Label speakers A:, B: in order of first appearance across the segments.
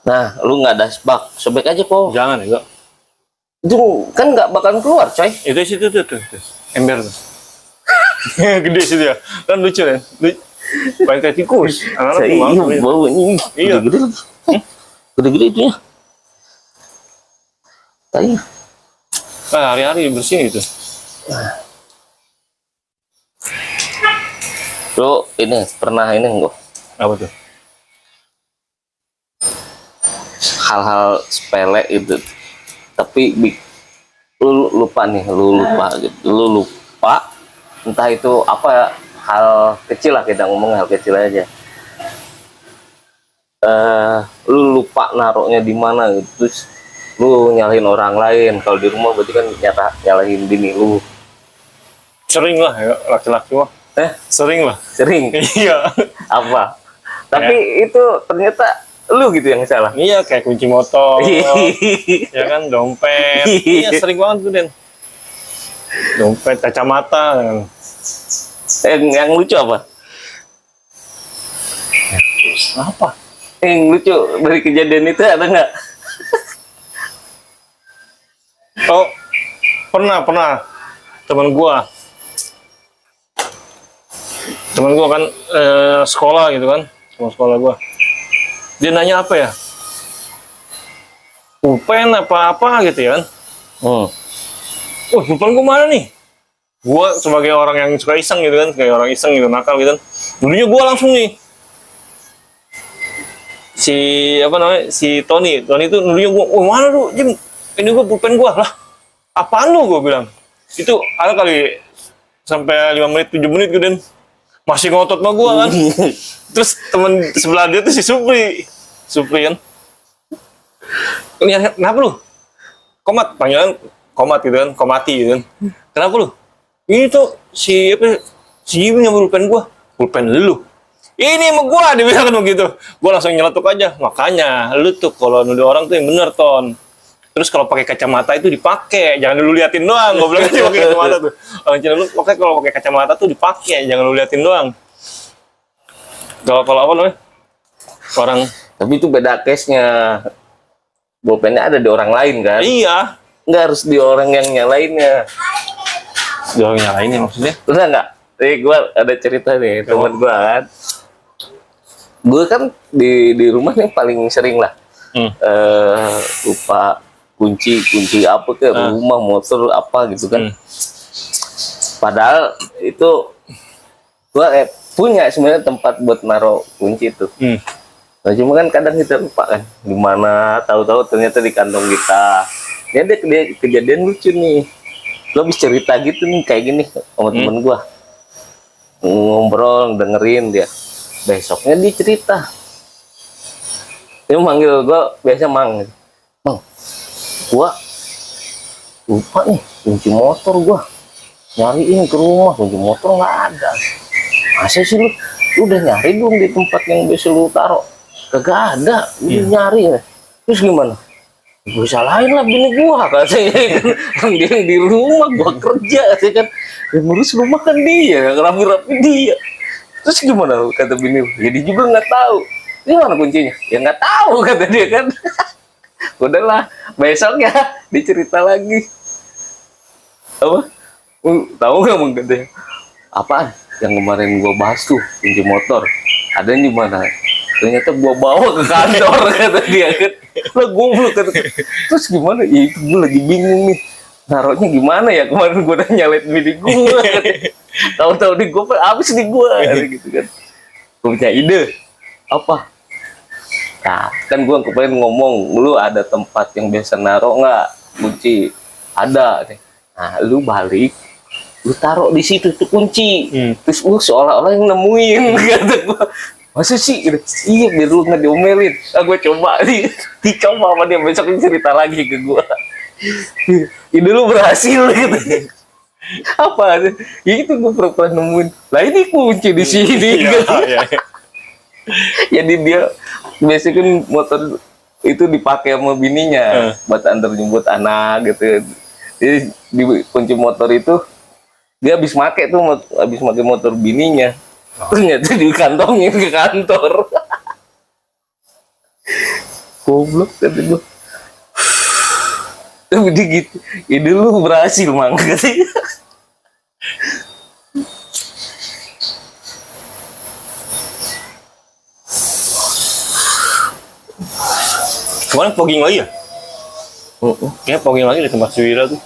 A: Nah, lu nggak ada asbak, sobek aja kok.
B: Jangan ya,
A: Itu kan nggak bakalan keluar, coy.
B: itu situ tuh, ember tuh. Gede situ ya, kan lucu kan? Pakai kayak tikus. Anak-anak
A: Saya
B: mau
A: iya, bau ini.
B: Iya.
A: Gede-gede lagi. Gede-gede itu ya. Tai.
B: Hari-hari bersihin itu.
A: Lu ini pernah ini enggak?
B: Apa tuh?
A: Hal-hal sepele itu. Tapi lu lupa nih, lu lupa entah itu apa hal kecil lah, kita ngomong hal kecil aja. Lu lupa naruhnya di mana gitu, terus lu nyalahin orang lain. Kalau di rumah berarti kan nyalahin bini lu.
B: Sering lah ya, laki-laki mah. Sering lah.
A: Sering.
B: Iya.
A: Apa? Tapi itu ternyata lu gitu yang salah.
B: Iya, kayak kunci motor. Ya kan, dompet. Iya, sering banget tuh, Den. Dompet, kacamata.
A: Yang lucu apa?
B: Apa?
A: Yang lucu dari kejadian itu ada nggak?
B: Oh, pernah. Teman gua kan sekolah gitu kan, teman sekolah gua. Dia nanya apa ya? Pulpen apa gitu ya kan? Pulpen gua mana nih? Gua sebagai orang yang suka iseng gitu kan, kayak orang iseng gitu, nakal gitu kan. Dulunya gua langsung nih. Si Tony itu dulunya gua, mana lu, Jim? Ini gua pulpen gua lah. Apaan lu, gua bilang. Itu ada kali sampai 5 menit 7 menit gitu, Den. Masih ngotot sama gua kan. Terus temen sebelah dia tuh si Supri kan. Ini kenapa lu? Komat, panggilan Komat gitu kan, Komati gitu kan. Kenapa lu? Ini tuh si Jim yang pulpen gua. Pulpen lu. Ini sama gua, dia bilang kan begitu. Gua langsung nyeletuk aja. Makanya lu tuh kalau nuduh orang tuh yang bener, Ton. Terus kalau pakai kacamata itu dipakai, jangan lu liatin doang. Gua bilang aja pakai kacamata tuh. Orang Cina lu pakai, kalau pakai kacamata tuh dipakai, jangan lu liatin doang. Kalau apa namanya? Orang.
A: Tapi itu beda case-nya. Pulpennya ada di orang lain kan?
B: Iya.
A: Nggak harus di orang yang nyalainnya.
B: Di orang nyalainnya maksudnya?
A: Udah nggak? Gue ada cerita nih, teman gue kan. Gue kan di rumah nih paling sering lah. Lupa kunci apa ke rumah, motor apa gitu kan. Padahal itu gue punya sebenarnya tempat buat naruh kunci itu. Nah, cuma kan kadang kita lupa kan di mana, tahu-tahu ternyata di kantong kita. Ini ada kejadian lucu nih. Lo bisa cerita gitu nih kayak gini sama temen gue. Ngobrol, dengerin dia. Besoknya dia cerita. Dia manggil gue biasa Mang, gua lupa nih kunci motor gua, nyariin ke rumah kunci motor nggak ada. Masa sih lu udah nyari dong di tempat yang biasa lu taruh? Kagak ada, udah nyari ya. Terus gimana? Gue salahin lah bini gua katanya kan, dia yang di rumah, gua kerja katanya kan, yang ngurus rumah kan dia, rapi-rapi dia. Terus gimana kata bini? Jadi juga nggak tahu. Ini mana kuncinya? Ya nggak tahu kata dia kan. Udahlah, besok ya dicerita lagi. Apa? Tahu nggak mungkin katanya? Apaan? Yang kemarin gua bahas tuh kunci motor. Ada di mana? Ternyata gua bawa ke kantor kata dia kan. Lah goblok kata. Terus gimana? Ya itu gua lagi bingung nih. Naruhnya gimana ya? Kemarin gua udah nyalain bini gua. Tahu-tahu di gua habis di gua gitu kan. Gua punya ide. Apa? Nah, kan gue kemarin ngomong, lu ada tempat yang biasa naruh nggak kunci? Ada. Nah, lu balik, lu taruh di situ tuh kunci. Terus lu seolah-olah yang nemuin, kata gue. Masa sih? Iya, biar lu nggak diomelin. Nah, gue coba dicoba sama dia, besok cerita lagi ke gue. Ide lu berhasil gitu. Apa? Ya itu gue pernah nemuin. Lah ini kunci di sini.
B: Iya.
A: Jadi dia biasanya kan motor itu dipakai sama bininya buat antar jemput anak gitu. Jadi di kunci motor itu dia habis make motor bininya. Ternyata dikantongin ke kantor. Goblok kata gue. Tapi dia gitu. Ide lu berhasil mang katanya.
B: Kemarin fogging lagi ya? Kayaknya fogging lagi di tempat si Wira tuh.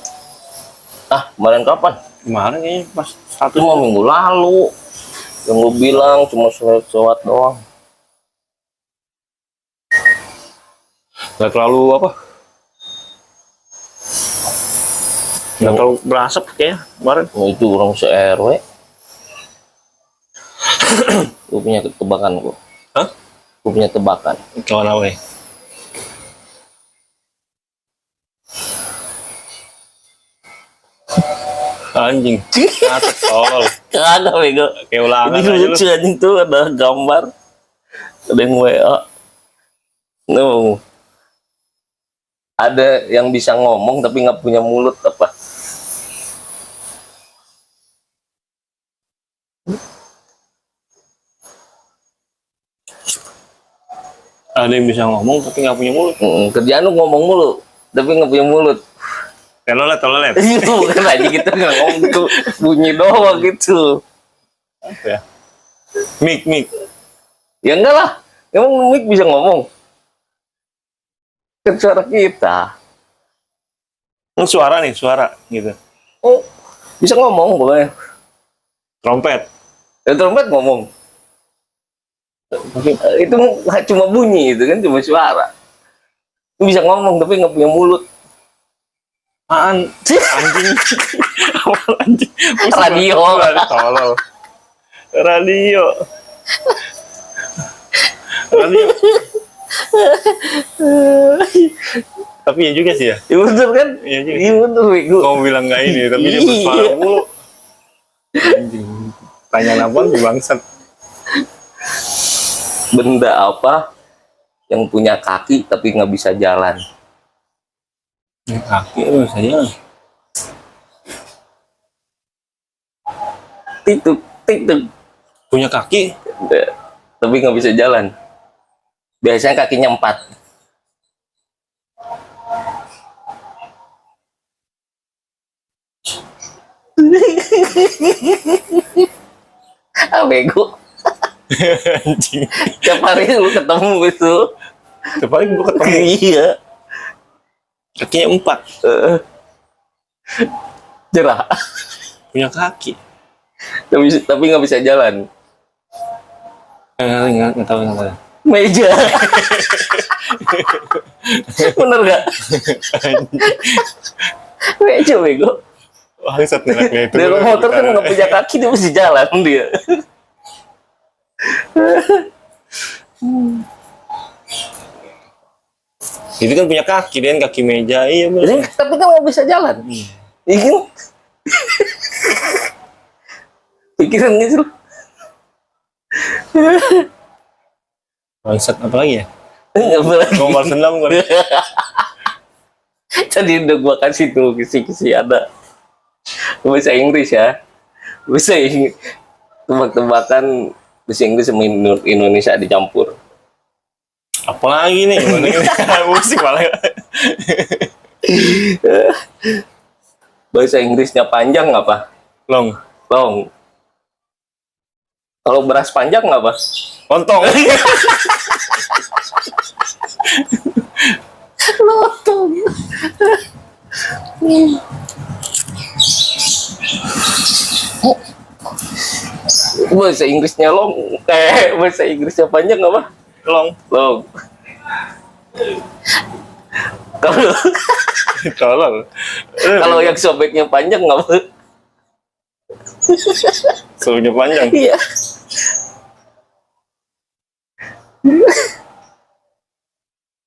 A: Ah, kemarin kapan?
B: Kemarin kayaknya pas
A: Itu mah minggu lalu. Yang lu bilang cuma lewat doang.
B: nggak terlalu apa? Nggak terlalu berasap kayaknya kemarin.
A: Oh, itu orang se-RW. Gue punya tebakan kok.
B: Hah?
A: Gue punya tebakan.
B: Kawan apa ya? Anjing. Ngatek tol.
A: Kagak bego.
B: Kayak ulangan
A: Ini
B: aja lu.
A: lucu anjing tuh ada gambar. Ada yang WA. No. Ada yang bisa ngomong tapi nggak punya mulut apa?
B: Ada yang bisa ngomong tapi nggak punya mulut.
A: Kerjaan lu ngomong mulu tapi nggak punya mulut.
B: Telolet.
A: Itu bukan aja gitu nggak ngomong gitu bunyi doang gitu.
B: Apa ya? Mik.
A: Ya enggak lah. Emang Mik bisa ngomong? Kan suara kita.
B: Suara gitu.
A: Oh, bisa ngomong boleh.
B: Trompet.
A: Ya, trompet ngomong. Itu cuma bunyi itu kan cuma suara. Bisa ngomong tapi nggak punya mulut.
B: Apaan? Anjing. Apaan anjing?
A: Radio.
B: Tolol. Radio. Tapi ya juga sih ya.
A: Ya bener kan?
B: Iya juga.
A: Iya bener bego.
B: Kau bilang nggak ini, tapi dia bersuara mulu. Anjing. Tanya apa di bangsat.
A: Benda apa yang punya kaki tapi nggak bisa jalan?
B: Kaki lu saya.
A: Tituk.
B: Punya kaki?
A: Tapi nggak bisa jalan. Biasanya kakinya 4. Ah bego.
B: Anjing.
A: Tiap hari lu ketemu itu.
B: Tiap hari gua ketemu.
A: Iya.
B: Kakinya 4.
A: Jerah.
B: Punya kaki.
A: Tapi nggak bisa jalan.
B: Nggak tahu.
A: Meja. Bener gak? Meja bego.
B: Bangsat neneknya itu.
A: Dia motor kan nggak punya kaki dia mesti jalan dia.
B: Itu kan punya kaki, dia kan kaki meja. Iya bener.
A: Tapi kan nggak bisa jalan. Iya kan? Pikiran gitu.
B: Bangsat apa lagi ya?
A: Nggak boleh.
B: Gua balas dendam kan.
A: Tadi udah gua kasih tuh kisi-kisi ada bahasa Inggris ya. Bahasa Inggris. Tebak-tebakan bahasa Inggris sama Indonesia dicampur.
B: Apalagi nih? Gimana ini? Musik malah.
A: Bahasa Inggrisnya panjang apa?
B: Long.
A: Long. Kalau beras panjang apa?
B: Lontong.
A: Lontong. Bahasa Inggrisnya long. Bahasa Inggrisnya panjang apa?
B: Long.
A: Long. Kalau
B: Tolol.
A: kalau yang sobeknya panjang apa?
B: Solunya panjang.
A: Iya.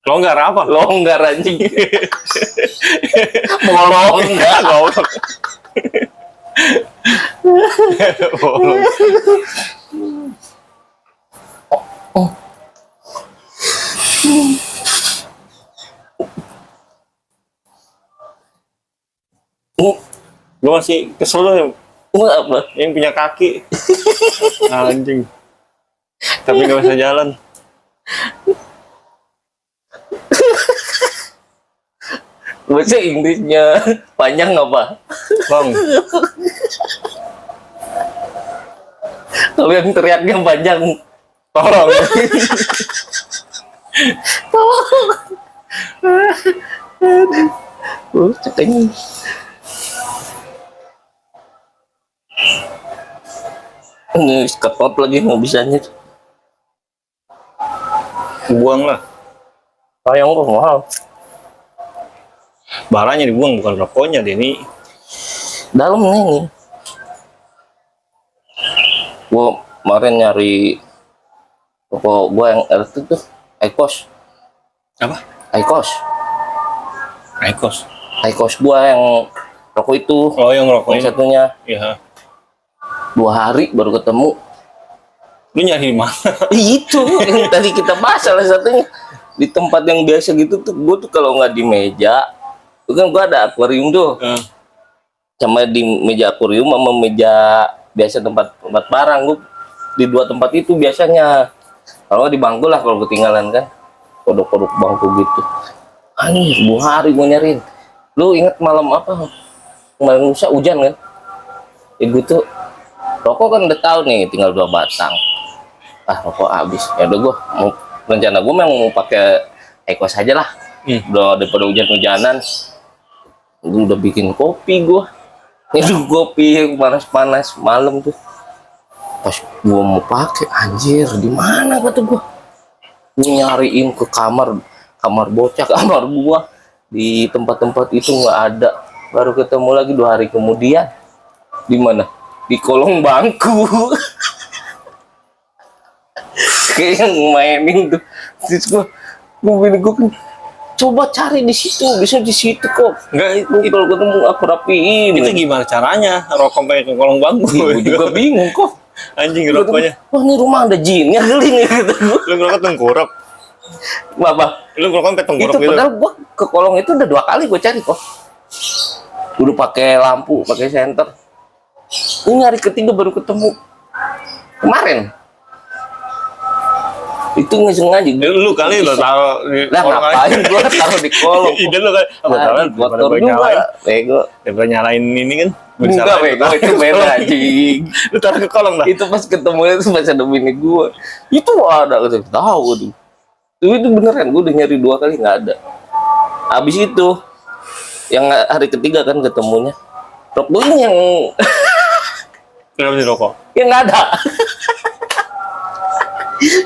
B: Longgar apa?
A: Longgar anjing. Bolong enggak?
B: Goblok. Bolong. Gue masih kesel loh
A: Apa?
B: yang punya kaki. Anjing. Tapi nggak bisa jalan.
A: Bahasa Inggrisnya panjang apa?
B: Long.
A: Kalau yang teriaknya panjang,
B: Tolong.
A: ceknya. Ini ketop lagi mau bisanya.
B: Buang lah.
A: Sayang kok mahal.
B: Baranya dibuang bukan rokoknya deh ini.
A: Dalamnya ini. Gua kemarin nyari rokok gua yang itu tuh Icos.
B: Apa?
A: Icos.
B: Icos.
A: Icos gua yang rokok itu.
B: Oh, yang
A: Yang
B: rokoknya.
A: satunya
B: Iya.
A: 2 hari baru ketemu.
B: Lu nyari di mana?
A: Itu yang tadi kita bahas salah satunya di tempat yang biasa gitu tuh. Gua tuh kalau nggak di meja, itu kan gua ada akuarium tuh. Sama di meja akuarium sama meja biasa tempat barang, gua di 2 tempat itu biasanya. Kalau nggak di bangku lah kalau ketinggalan kan, kodok-kodok bangku gitu. Anjir, 2 hari gua nyariin. Lu ingat malam apa? Kemarin lusa hujan kan? Ibu tuh rokok kan udah tahu nih tinggal 2 batang. Ah, rokok habis. Ya udah gua mau rencana gua memang mau pakai Ecos aja lah. Udah daripada hujan-hujanan. Gua udah bikin kopi gua. Itu kopi yang panas-panas malam tuh. Pas gua mau pakai, anjir, di mana kata gua? Gua nyariin ke kamar bocah, kamar gua. Di tempat-tempat itu nggak ada. Baru ketemu lagi 2 hari kemudian. Di mana? Di kolong bangku. Kayak mainin tuh. Terus gua kan coba cari di situ, bisa di situ kok.
B: Enggak,
A: Lu kalau ketemu aku rapiin.
B: itu gimana caranya? Rokok pakai ke kolong bangku.
A: Gua juga bingung kok.
B: Anjing rokoknya.
A: Wah, ini rumah ada jinnya kali nih kata gua.
B: Lu ngerokok tengkurap.
A: Apa?
B: Lu ngerokok sampai tengkurap
A: Itu
B: gitu.
A: padahal gua ke kolong itu udah 2 kali gua cari kok. Udah pakai lampu, pakai senter. Ini hari ketiga baru ketemu. Kemarin. Itu nggak sengaja.
B: Lu kali lo taruh di
A: Lah
B: kolong aja.
A: ngapain gua taruh di kolong?
B: Ide lu kan. Apa taruh
A: Kotor juga. Bego.
B: Daripada nyalain ini kan.
A: Enggak bego, itu beda anjing.
B: Lu taruh ke kolong dah.
A: Itu pas ketemu itu pas ada bini gua. Itu ada, kata tahu tuh. Itu beneran gua udah nyari 2 kali nggak ada. Habis itu yang hari ketiga kan ketemunya. Rokoknya yang
B: Kenapa sih rokok?
A: yang nggak ada.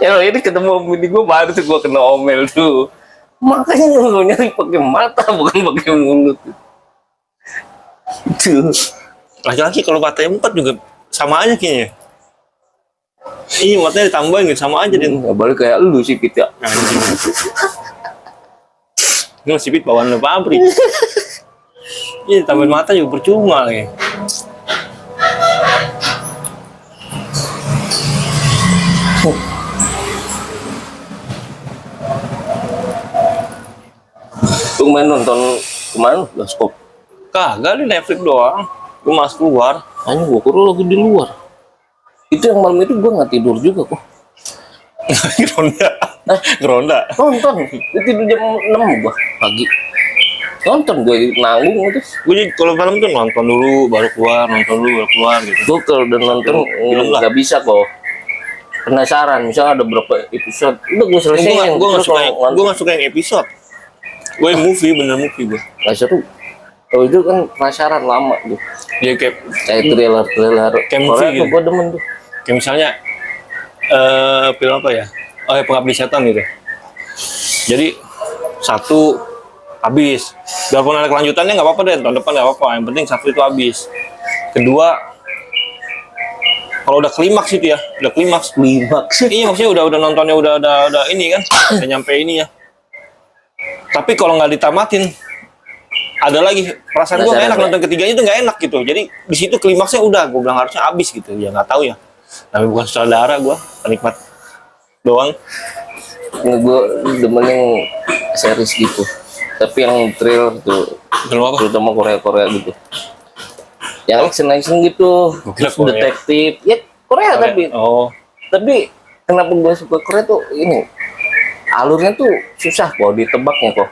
A: Ya ini ketemu bini gua baru tuh gua kena omel tuh. Makanya lu nyari pakai mata bukan pakai mulut. Itu.
B: Laki-laki kalau matanya 4 juga sama aja kayaknya. Iya, matanya ditambahin gitu sama aja din.
A: Nggak balik kayak lu sih kita.
B: Anjing. Ini masih pit bawaan lu pabrik. Iya, tambahin mata juga percuma lagi.
A: Lu main nonton kemana? Bioskop.
B: Kagak di Netflix doang. Gue masuk keluar.
A: Hanya gua kurang lagi di luar. Itu yang malam itu gua nggak tidur juga kok.
B: Geronda. Geronda.
A: Nonton. Itu tidur jam 6 gua pagi. Nonton gua nanggung itu.
B: Gue jadi kalau film tuh nonton dulu baru keluar, nonton dulu baru keluar gitu.
A: Gua kalau udah nonton
B: Film lah.
A: nggak bisa kok. Penasaran, misalnya ada berapa episode, udah gua selesaiin.
B: Gue nggak
A: Terus
B: suka,
A: kalau
B: gue nggak suka yang episode. Gue movie, bener movie gue.
A: nggak seru. Kalau itu kan penasaran lama tuh.
B: Dia kayak
A: Kayak trailer.
B: Kayak
A: Korea
B: movie
A: tuh
B: gitu.
A: gua demen tuh.
B: kayak misalnya film apa ya? Oh ya, Pengabdi Setan gitu. Jadi 1 habis. Biarpun ada kelanjutannya nggak apa-apa deh, tahun depan nggak apa-apa. Yang penting 1 itu habis. Kedua, kalau udah klimaks itu ya, udah klimaks. Iya, maksudnya udah nontonnya udah ini kan, udah nyampe ini ya. Tapi kalau nggak ditamatin, ada lagi perasaan gue nggak enak nonton ketiganya itu nggak enak gitu. Jadi di situ klimaksnya udah, gue bilang harusnya habis gitu. Ya nggak tahu ya. Tapi bukan saudara gue, penikmat doang.
A: Gue demen yang series gitu. Tapi yang thriller tuh,
B: Film apa?
A: terutama Korea gitu. Yang action gitu,
B: Gua kira
A: terus
B: Korea.
A: detektif. Ya Korea tapi.
B: Oh,
A: Tapi kenapa gue suka Korea tuh ini alurnya tuh susah kok ditebaknya kok.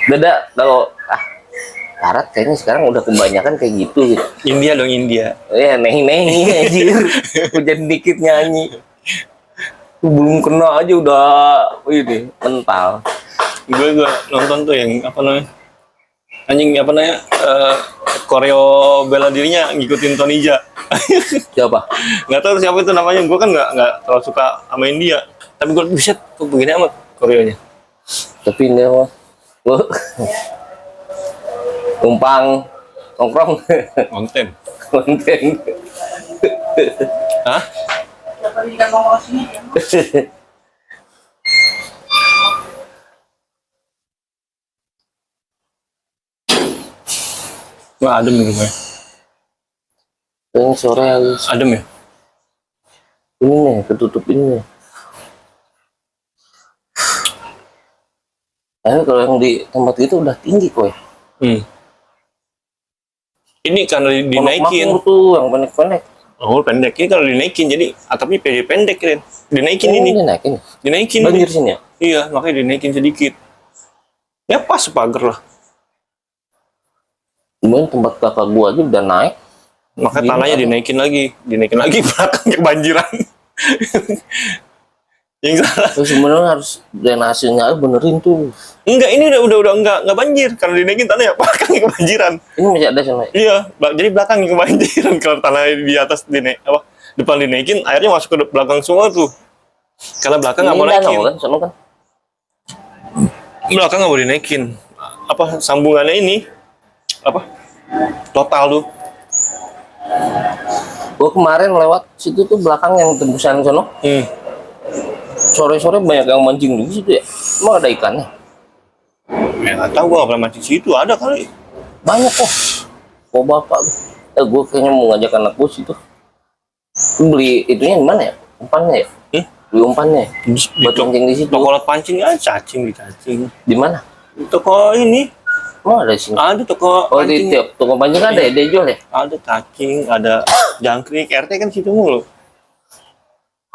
A: Beda kalau barat kayaknya sekarang udah kebanyakan kayak gitu.
B: India dong, India.
A: Ya neng anjir. Hujan dikit nyanyi. Belum kena aja udah ini mental.
B: Gue nonton tuh yang apa namanya, anjing apa namanya, koreo bela dirinya ngikutin Tony Jaa.
A: Siapa?
B: Nggak tahu siapa itu namanya, gue kan nggak terlalu suka sama India, tapi gue bisa tuh begini amat koreonya.
A: Tapi ini mah gua numpang nongkrong
B: Konten.
A: konten.
B: Hah? Wah, adem nih rumahnya.
A: Ini sore habis
B: Adem ya?
A: ini nih ketutup ini nih. Kalau yang di tempat itu udah tinggi kok ya.
B: Ini karena dinaikin.
A: Makmur tuh yang pendek-pendek.
B: Oh, pendek. Ini kalau dinaikin jadi atapnya pendek kan. Dinaikin ini.
A: Dinaikin.
B: Dinaikin.
A: Banjir
B: ini.
A: sini ya?
B: Iya, makanya dinaikin sedikit. Ya pas sepagar lah.
A: Kemudian tempat kakak gua aja udah naik.
B: Makanya
A: Gini
B: tanahnya
A: kan?
B: dinaikin lagi belakangnya kebanjiran. Yang salah.
A: Terus sebenarnya harus drainasenya benerin tuh.
B: Enggak, ini udah enggak banjir karena dinaikin tanahnya belakangnya kebanjiran.
A: Ini masih ada sana.
B: Iya, jadi belakangnya kebanjiran kalau tanah di atas depan dinaikin, airnya masuk ke belakang semua tuh. Karena belakang nggak mau
A: Ini danau
B: naikin.
A: kan, sana kan.
B: Belakang nggak mau dinaikin. Apa sambungannya ini? Apa? Total tuh.
A: Gua kemarin lewat situ tuh belakang yang tembusan sono. Sore-sore banyak yang mancing di situ ya. Emang ada ikannya?
B: Ya nggak tahu, gua nggak pernah mancing situ, ada kali.
A: Banyak kok. Oh bapak tuh. Gua kayaknya mau ngajak anak gua situ. Lu beli itunya di mana ya? Umpannya ya? Beli umpannya. Buat mancing di situ.
B: Toko alat pancing ya, cacing.
A: Di mana?
B: Toko ini
A: Emang ada di sini?
B: ada toko
A: Oh di
B: pancing.
A: tiap toko pancing ada ya? Dia jual ya?
B: Ada cacing, ada jangkrik, RT kan situ mulu.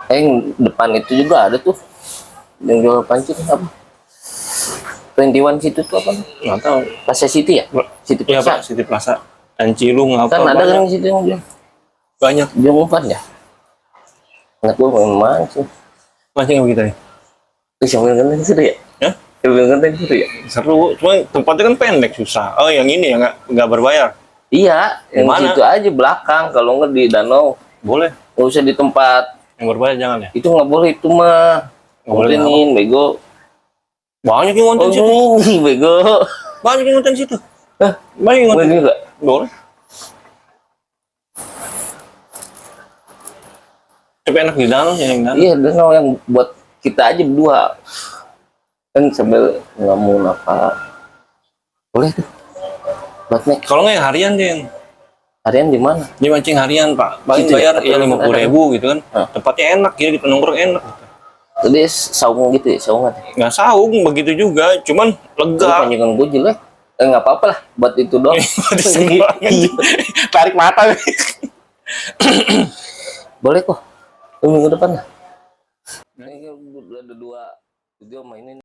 A: Yang depan itu juga ada tuh. Yang jual pancing apa? 21 situ tuh apa?
B: Nggak tahu.
A: Plaza City ya? City
B: Iya
A: Plaza.
B: Pak, City Plaza. Dan Cilung apa
A: Kan ada
B: banyak.
A: kan di situ yang jual.
B: Banyak.
A: Dia umpan ya? Anak gua pengen mancing.
B: Mancing apa kita nih?
A: Terus yang bilang seru ya?
B: Ya?
A: Yang bilang seru ya?
B: Seru, cuma tempatnya kan pendek, susah. Oh, yang ini ya nggak berbayar.
A: Iya, yang
B: Mana?
A: situ aja belakang. Kalau nggak di danau,
B: Boleh.
A: nggak usah di tempat.
B: Yang berbayar jangan ya.
A: Itu nggak boleh itu mah.
B: Nggak boleh
A: Kontenin, bego.
B: Banyak yang ngonten situ.
A: Oh, ini bego.
B: Banyak yang ngonten situ.
A: Hah?
B: Banyak yang ngonten.
A: Boleh juga.
B: Boleh. Tapi enak di danau ya, yang danau.
A: Iya, danau yang buat kita aja berdua. Kan sambil ngelamun apa. Boleh tuh. Buat naik.
B: Kalau nggak yang harian deh.
A: Harian di mana?
B: Ini mancing harian Pak. Paling
A: Gitu ya?
B: bayar ya 50.000 gitu kan.
A: Hah.
B: Tempatnya enak, jadi kita nongkrong enak.
A: Jadi saung gitu ya, saungan.
B: Nggak saung begitu juga, cuman
A: Tapi
B: lega.
A: panjangan gue jelek. Nggak apa-apa lah, buat itu doang.
B: Disembang aja. Tarik mata.
A: Boleh kok. Minggu depan lah. Ini ada 2 video mainin.